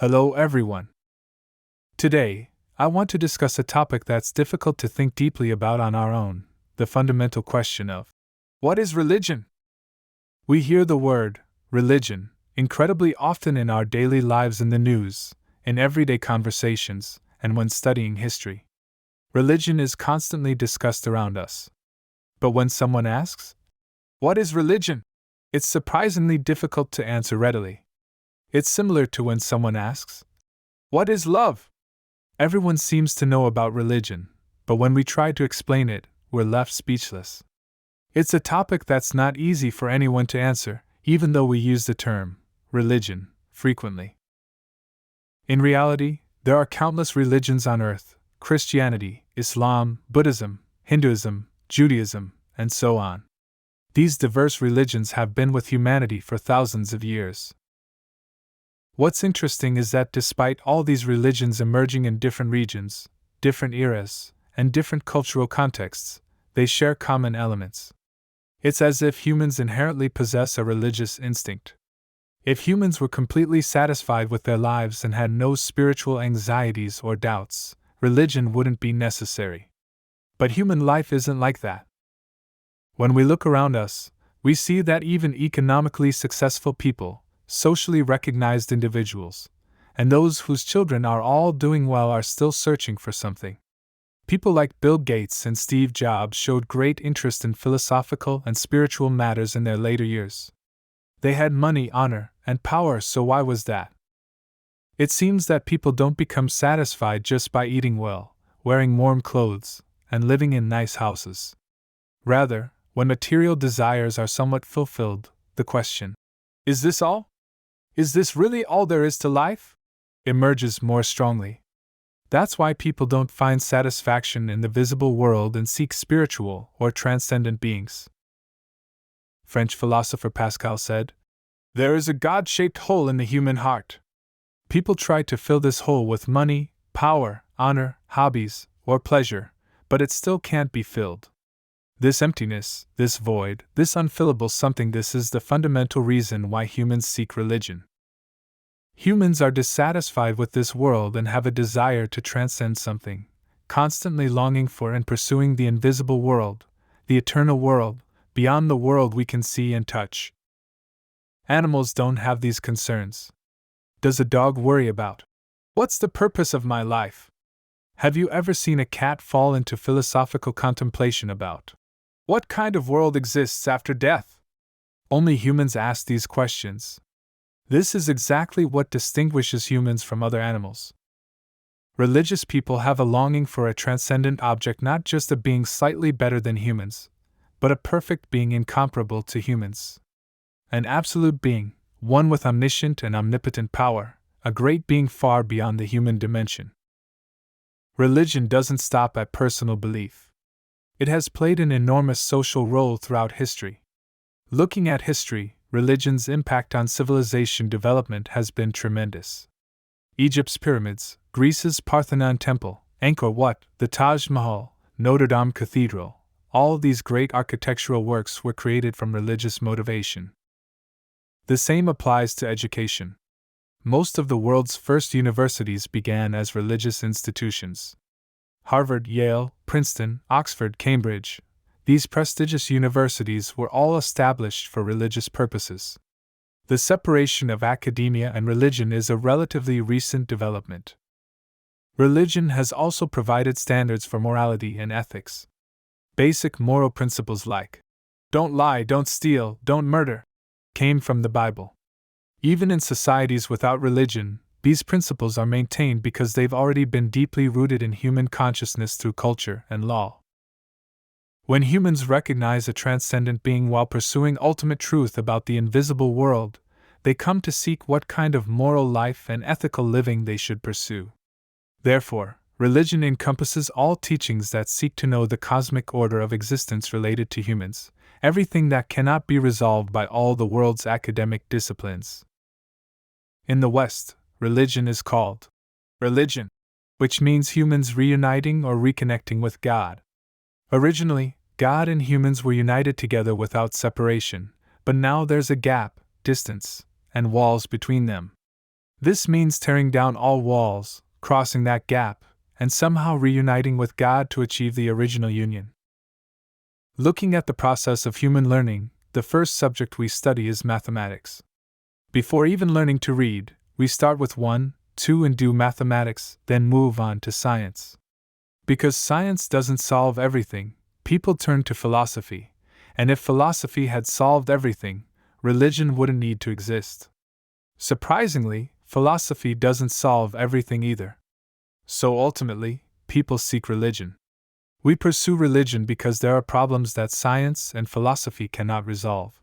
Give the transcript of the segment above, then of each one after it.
Hello, everyone. Today, I want to discuss a topic that's difficult to think deeply about on our own: the fundamental question of what is religion? We hear the word religion incredibly often in our daily lives, in the news, in everyday conversations, and when studying history. Religion is constantly discussed around us. But when someone asks, "What is religion?" it's surprisingly difficult to answer readily. It's similar to when someone asks, "What is love?" Everyone seems to know about religion, but when we try to explain it, we're left speechless. It's a topic that's not easy for anyone to answer, even though we use the term religion frequently. In reality, there are countless religions on earth: Christianity, Islam, Buddhism, Hinduism, Judaism, and so on. These diverse religions have been with humanity for thousands of years. What's interesting is that despite all these religions emerging in different regions, different eras, and different cultural contexts, they share common elements. It's as if humans inherently possess a religious instinct. If humans were completely satisfied with their lives and had no spiritual anxieties or doubts, religion wouldn't be necessary. But human life isn't like that. When we look around us, we see that even economically successful people, socially recognized individuals, and those whose children are all doing well are still searching for something. People like Bill Gates and Steve Jobs showed great interest in philosophical and spiritual matters in their later years. They had money, honor, and power, so why was that? It seems that people don't become satisfied just by eating well, wearing warm clothes, and living in nice houses. Rather, when material desires are somewhat fulfilled, the question, "Is this all? Is this really all there is to life?" emerges more strongly. That's why people don't find satisfaction in the visible world and seek spiritual or transcendent beings. French philosopher Pascal said, "There is a God-shaped hole in the human heart." People try to fill this hole with money, power, honor, hobbies, or pleasure, but it still can't be filled. This emptiness, this void, this unfillable something, this is the fundamental reason why humans seek religion. Humans are dissatisfied with this world and have a desire to transcend something, constantly longing for and pursuing the invisible world, the eternal world, beyond the world we can see and touch. Animals don't have these concerns. Does a dog worry about, "What's the purpose of my life?" Have you ever seen a cat fall into philosophical contemplation about, "What kind of world exists after death?" Only humans ask these questions. This is exactly what distinguishes humans from other animals. Religious people have a longing for a transcendent object, not just a being slightly better than humans, but a perfect being incomparable to humans. An absolute being, one with omniscient and omnipotent power, a great being far beyond the human dimension. Religion doesn't stop at personal belief. It has played an enormous social role throughout history. Looking at history, religion's impact on civilization development has been tremendous. Egypt's pyramids, Greece's Parthenon Temple, Angkor Wat, the Taj Mahal, Notre Dame Cathedral, all these great architectural works were created from religious motivation. The same applies to education. Most of the world's first universities began as religious institutions. Harvard, Yale, Princeton, Oxford, Cambridge, these prestigious universities were all established for religious purposes. The separation of academia and religion is a relatively recent development. Religion has also provided standards for morality and ethics. Basic moral principles like, "Don't lie, don't steal, don't murder," came from the Bible. Even in societies without religion, these principles are maintained because they've already been deeply rooted in human consciousness through culture and law. When humans recognize a transcendent being while pursuing ultimate truth about the invisible world, they come to seek what kind of moral life and ethical living they should pursue. Therefore, religion encompasses all teachings that seek to know the cosmic order of existence related to humans, everything that cannot be resolved by all the world's academic disciplines. In the West, religion is called religion, which means humans reuniting or reconnecting with God. Originally, God and humans were united together without separation, but now there's a gap, distance, and walls between them. This means tearing down all walls, crossing that gap, and somehow reuniting with God to achieve the original union. Looking at the process of human learning, the first subject we study is mathematics. Before even learning to read, we start with 1, 2 and do mathematics, then move on to science. Because science doesn't solve everything, people turn to philosophy, and if philosophy had solved everything, religion wouldn't need to exist. Surprisingly, philosophy doesn't solve everything either. So ultimately, people seek religion. We pursue religion because there are problems that science and philosophy cannot resolve.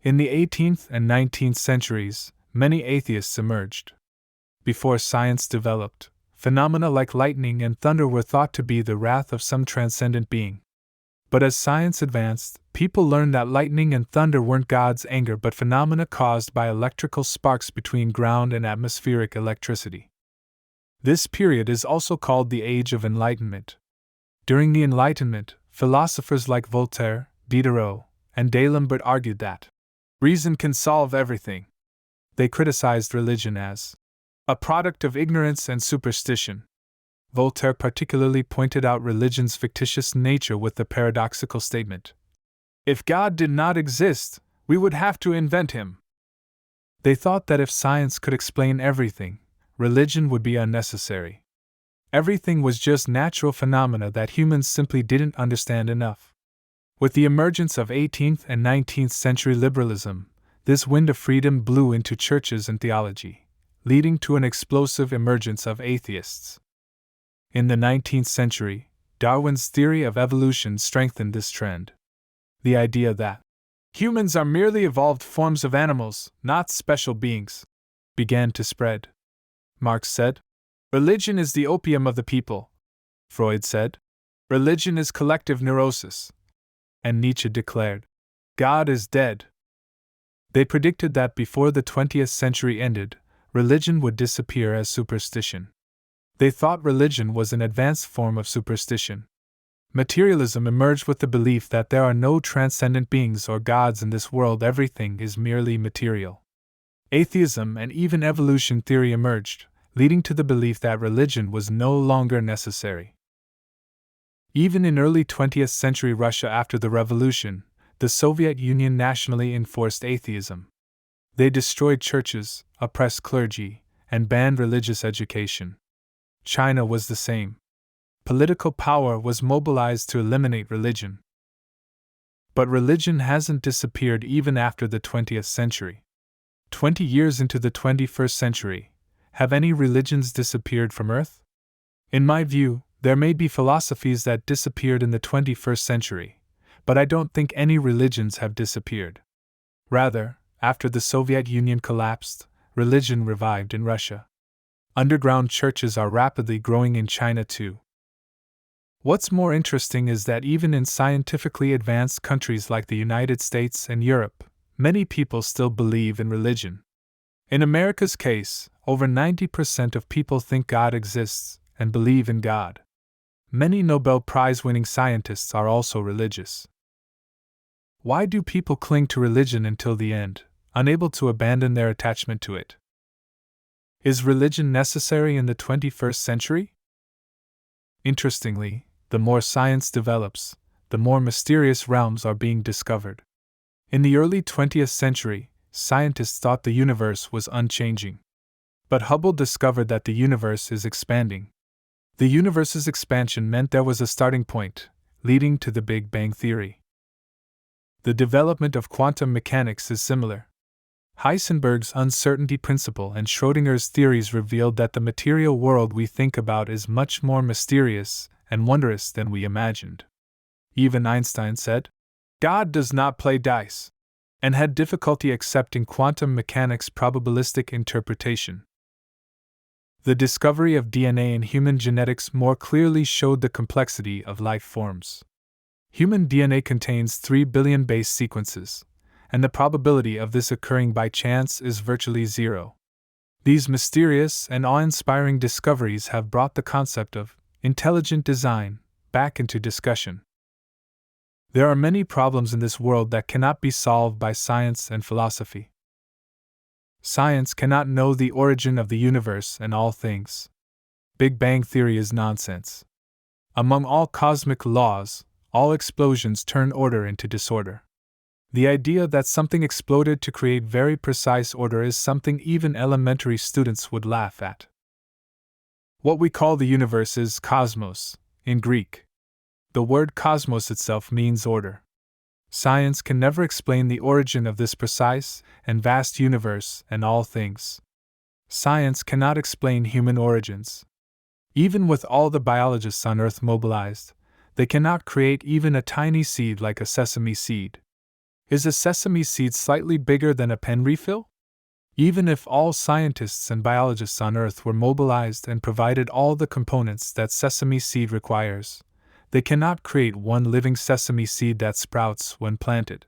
In the 18th and 19th centuries, many atheists emerged. Before science developed, phenomena like lightning and thunder were thought to be the wrath of some transcendent being. But as science advanced, people learned that lightning and thunder weren't God's anger but phenomena caused by electrical sparks between ground and atmospheric electricity. This period is also called the Age of Enlightenment. During the Enlightenment, philosophers like Voltaire, Diderot, and D'Alembert argued that reason can solve everything. They criticized religion as a product of ignorance and superstition. Voltaire particularly pointed out religion's fictitious nature with the paradoxical statement, "If God did not exist, we would have to invent him." They thought that if science could explain everything, religion would be unnecessary. Everything was just natural phenomena that humans simply didn't understand enough. With the emergence of 18th and 19th century liberalism, this wind of freedom blew into churches and theology, leading to an explosive emergence of atheists. In the 19th century, Darwin's theory of evolution strengthened this trend. The idea that humans are merely evolved forms of animals, not special beings, began to spread. Marx said, "Religion is the opium of the people." Freud said, "Religion is collective neurosis." And Nietzsche declared, "God is dead." They predicted that before the 20th century ended, religion would disappear as superstition. They thought religion was an advanced form of superstition. Materialism emerged with the belief that there are no transcendent beings or gods in this world, everything is merely material. Atheism and even evolution theory emerged, leading to the belief that religion was no longer necessary. Even in early 20th century Russia after the revolution, the Soviet Union nationally enforced atheism. They destroyed churches, oppressed clergy, and banned religious education. China was the same. Political power was mobilized to eliminate religion. But religion hasn't disappeared even after the 20th century. 20 years into the 21st century, have any religions disappeared from Earth? In my view, there may be philosophies that disappeared in the 21st century, but I don't think any religions have disappeared. Rather, after the Soviet Union collapsed, religion revived in Russia. Underground churches are rapidly growing in China too. What's more interesting is that even in scientifically advanced countries like the United States and Europe, many people still believe in religion. In America's case, over 90% of people think God exists and believe in God. Many Nobel Prize-winning scientists are also religious. Why do people cling to religion until the end, unable to abandon their attachment to it? Is religion necessary in the 21st century? Interestingly, the more science develops, the more mysterious realms are being discovered. In the early 20th century, scientists thought the universe was unchanging. But Hubble discovered that the universe is expanding. The universe's expansion meant there was a starting point, leading to the Big Bang Theory. The development of quantum mechanics is similar. Heisenberg's uncertainty principle and Schrödinger's theories revealed that the material world we think about is much more mysterious and wondrous than we imagined. Even Einstein said, "God does not play dice," and had difficulty accepting quantum mechanics' probabilistic interpretation. The discovery of DNA in human genetics more clearly showed the complexity of life forms. Human DNA contains 3 billion base sequences, and the probability of this occurring by chance is virtually zero. These mysterious and awe-inspiring discoveries have brought the concept of intelligent design back into discussion. There are many problems in this world that cannot be solved by science and philosophy. Science cannot know the origin of the universe and all things. Big Bang Theory is nonsense. Among all cosmic laws, all explosions turn order into disorder. The idea that something exploded to create very precise order is something even elementary students would laugh at. What we call the universe is cosmos, in Greek. The word cosmos itself means order. Science can never explain the origin of this precise and vast universe and all things. Science cannot explain human origins. Even with all the biologists on Earth mobilized, they cannot create even a tiny seed like a sesame seed. Is a sesame seed slightly bigger than a pen refill? Even if all scientists and biologists on Earth were mobilized and provided all the components that sesame seed requires, they cannot create one living sesame seed that sprouts when planted.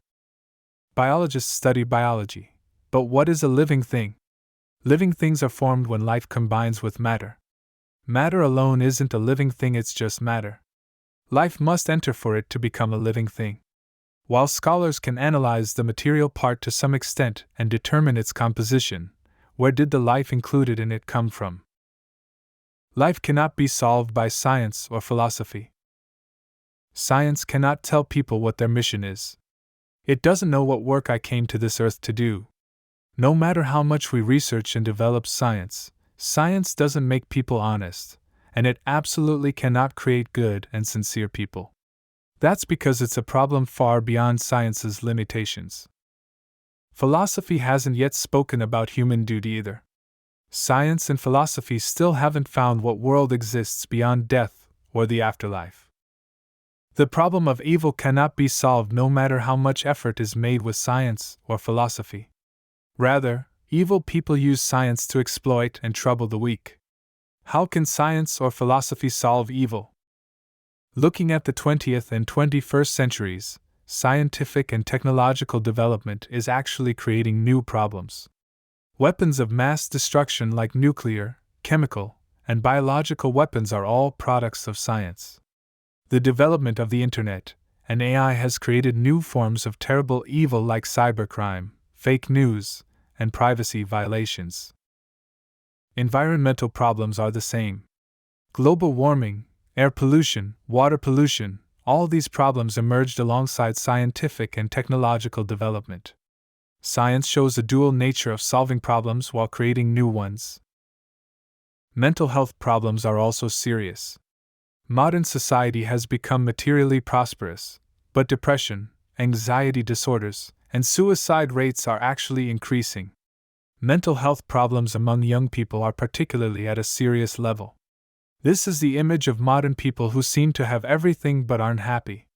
Biologists study biology, but what is a living thing? Living things are formed when life combines with matter. Matter alone isn't a living thing, it's just matter. Life must enter for it to become a living thing. While scholars can analyze the material part to some extent and determine its composition, where did the life included in it come from? Life cannot be solved by science or philosophy. Science cannot tell people what their mission is. It doesn't know what work I came to this earth to do. No matter how much we research and develop science, science doesn't make people honest, and it absolutely cannot create good and sincere people. That's because it's a problem far beyond science's limitations. Philosophy hasn't yet spoken about human duty either. Science and philosophy still haven't found what world exists beyond death or the afterlife. The problem of evil cannot be solved no matter how much effort is made with science or philosophy. Rather, evil people use science to exploit and trouble the weak. How can science or philosophy solve evil? Looking at the 20th and 21st centuries, scientific and technological development is actually creating new problems. Weapons of mass destruction like nuclear, chemical, and biological weapons are all products of science. The development of the Internet and AI has created new forms of terrible evil like cybercrime, fake news, and privacy violations. Environmental problems are the same. Global warming, air pollution, water pollution, all these problems emerged alongside scientific and technological development. Science shows a dual nature of solving problems while creating new ones. Mental health problems are also serious. Modern society has become materially prosperous, but depression, anxiety disorders, and suicide rates are actually increasing. Mental health problems among young people are particularly at a serious level. This is the image of modern people who seem to have everything but aren't happy.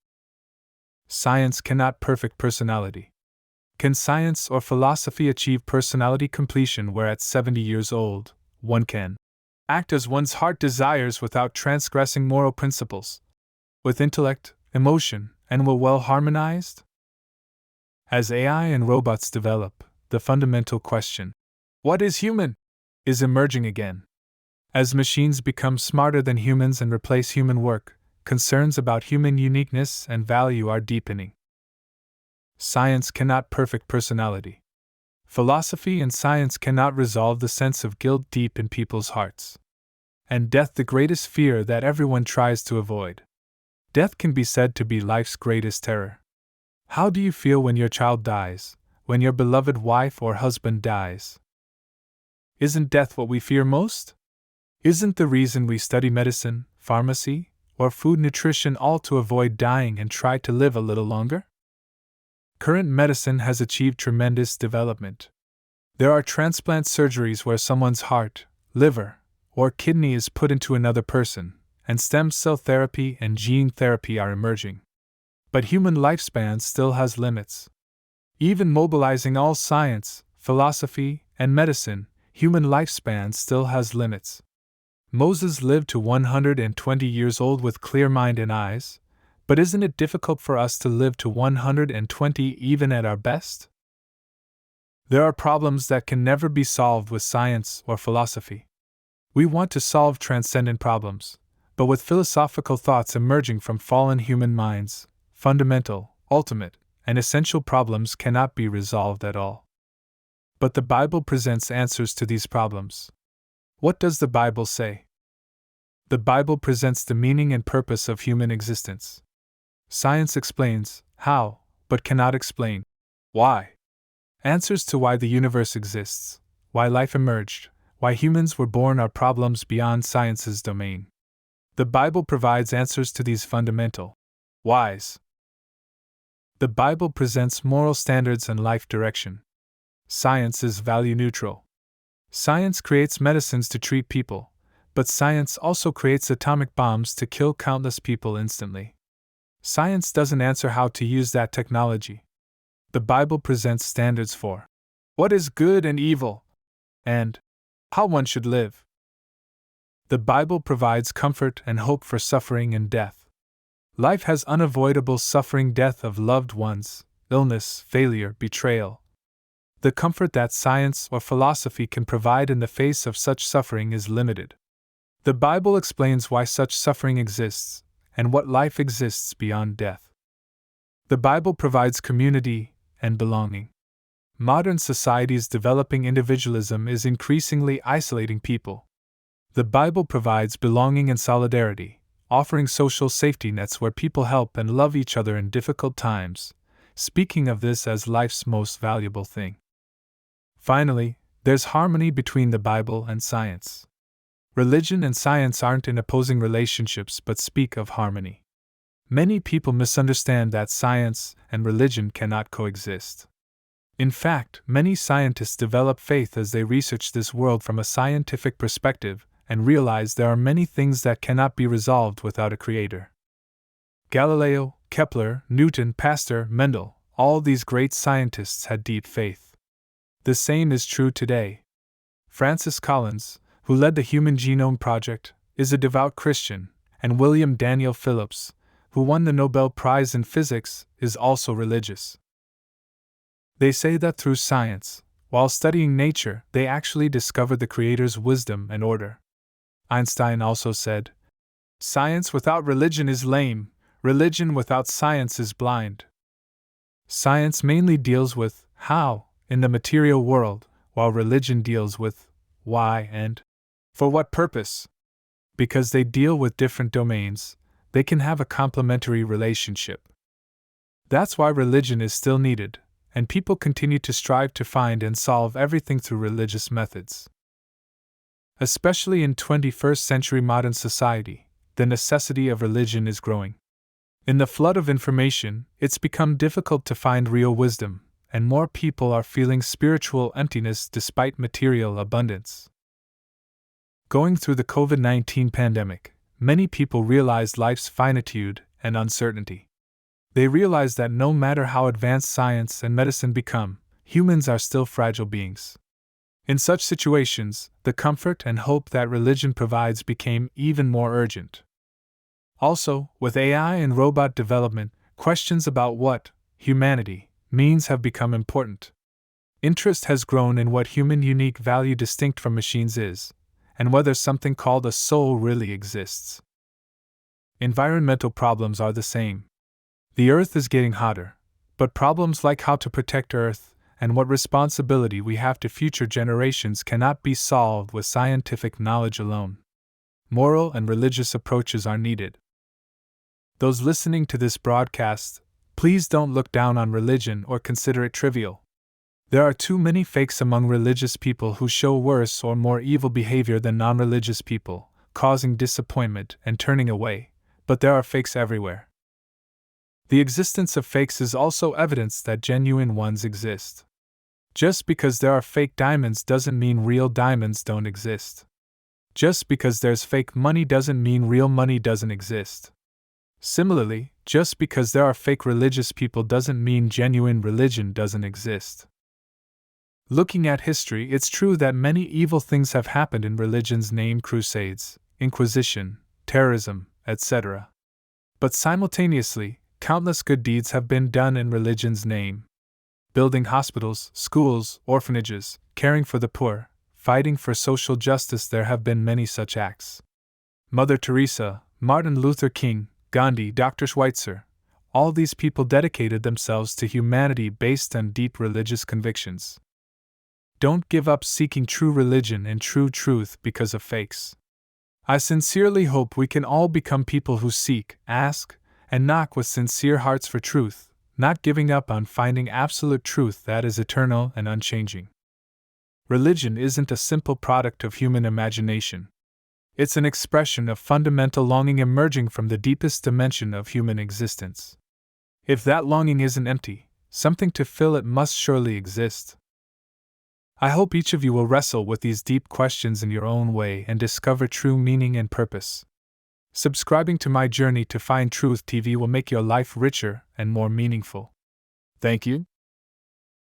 Science cannot perfect personality. Can science or philosophy achieve personality completion where at 70 years old, one can act as one's heart desires without transgressing moral principles, with intellect, emotion, and will well harmonized? As AI and robots develop, the fundamental question, what is human, is emerging again. As machines become smarter than humans and replace human work, concerns about human uniqueness and value are deepening. Science cannot perfect personality. Philosophy and science cannot resolve the sense of guilt deep in people's hearts. And death, the greatest fear that everyone tries to avoid. Death can be said to be life's greatest terror. How do you feel when your child dies, when your beloved wife or husband dies? Isn't death what we fear most? Isn't the reason we study medicine, pharmacy, or food nutrition all to avoid dying and try to live a little longer? Current medicine has achieved tremendous development. There are transplant surgeries where someone's heart, liver, or kidney is put into another person, and stem cell therapy and gene therapy are emerging. But human lifespan still has limits. Even mobilizing all science, philosophy, and medicine, human lifespan still has limits. Moses lived to 120 years old with clear mind and eyes, but isn't it difficult for us to live to 120 even at our best? There are problems that can never be solved with science or philosophy. We want to solve transcendent problems, but with philosophical thoughts emerging from fallen human minds, fundamental, ultimate, and essential problems cannot be resolved at all. But the Bible presents answers to these problems. What does the Bible say? The Bible presents the meaning and purpose of human existence. Science explains how, but cannot explain why. Answers to why the universe exists, why life emerged, why humans were born are problems beyond science's domain. The Bible provides answers to these fundamental whys. The Bible presents moral standards and life direction. Science is value neutral. Science creates medicines to treat people, but science also creates atomic bombs to kill countless people instantly. Science doesn't answer how to use that technology. The Bible presents standards for what is good and evil, and how one should live. The Bible provides comfort and hope for suffering and death. Life has unavoidable suffering, death of loved ones, illness, failure, betrayal. The comfort that science or philosophy can provide in the face of such suffering is limited. The Bible explains why such suffering exists, and what life exists beyond death. The Bible provides community and belonging. Modern society's developing individualism is increasingly isolating people. The Bible provides belonging and solidarity, offering social safety nets where people help and love each other in difficult times, speaking of this as life's most valuable thing. Finally, there's harmony between the Bible and science. Religion and science aren't in opposing relationships but speak of harmony. Many people misunderstand that science and religion cannot coexist. In fact, many scientists develop faith as they research this world from a scientific perspective and realize there are many things that cannot be resolved without a creator. Galileo, Kepler, Newton, Pasteur, Mendel, all these great scientists had deep faith. The same is true today. Francis Collins, who led the Human Genome Project, is a devout Christian, and William Daniel Phillips, who won the Nobel Prize in Physics, is also religious. They say that through science, while studying nature, they actually discovered the Creator's wisdom and order. Einstein also said, "Science without religion is lame, religion without science is blind." Science mainly deals with how in the material world, while religion deals with why and for what purpose. Because they deal with different domains, they can have a complementary relationship. That's why religion is still needed, and people continue to strive to find and solve everything through religious methods. Especially in 21st century modern society, the necessity of religion is growing. In the flood of information, it's become difficult to find real wisdom, and more people are feeling spiritual emptiness despite material abundance. Going through the COVID-19 pandemic, many people realized life's finitude and uncertainty. They realized that no matter how advanced science and medicine become, humans are still fragile beings. In such situations, the comfort and hope that religion provides became even more urgent. Also, with AI and robot development, questions about what humanity means have become important. Interest has grown in what human unique value distinct from machines is, and whether something called a soul really exists. Environmental problems are the same. The Earth is getting hotter, but problems like how to protect Earth and what responsibility we have to future generations cannot be solved with scientific knowledge alone. Moral and religious approaches are needed. Those listening to this broadcast, please don't look down on religion or consider it trivial. There are too many fakes among religious people who show worse or more evil behavior than non-religious people, causing disappointment and turning away, but there are fakes everywhere. The existence of fakes is also evidence that genuine ones exist. Just because there are fake diamonds doesn't mean real diamonds don't exist. Just because there's fake money doesn't mean real money doesn't exist. Similarly, just because there are fake religious people doesn't mean genuine religion doesn't exist. Looking at history, it's true that many evil things have happened in religion's name: crusades, inquisition, terrorism, etc. But simultaneously, countless good deeds have been done in religion's name. Building hospitals, schools, orphanages, caring for the poor, fighting for social justice, there have been many such acts. Mother Teresa, Martin Luther King, Gandhi, Dr. Schweitzer, all these people dedicated themselves to humanity based on deep religious convictions. Don't give up seeking true religion and true truth because of fakes. I sincerely hope we can all become people who seek, ask, and knock with sincere hearts for truth, not giving up on finding absolute truth that is eternal and unchanging. Religion isn't a simple product of human imagination. It's an expression of fundamental longing emerging from the deepest dimension of human existence. If that longing isn't empty, something to fill it must surely exist. I hope each of you will wrestle with these deep questions in your own way and discover true meaning and purpose. Subscribing to my journey to find Truth TV will make your life richer and more meaningful. Thank you.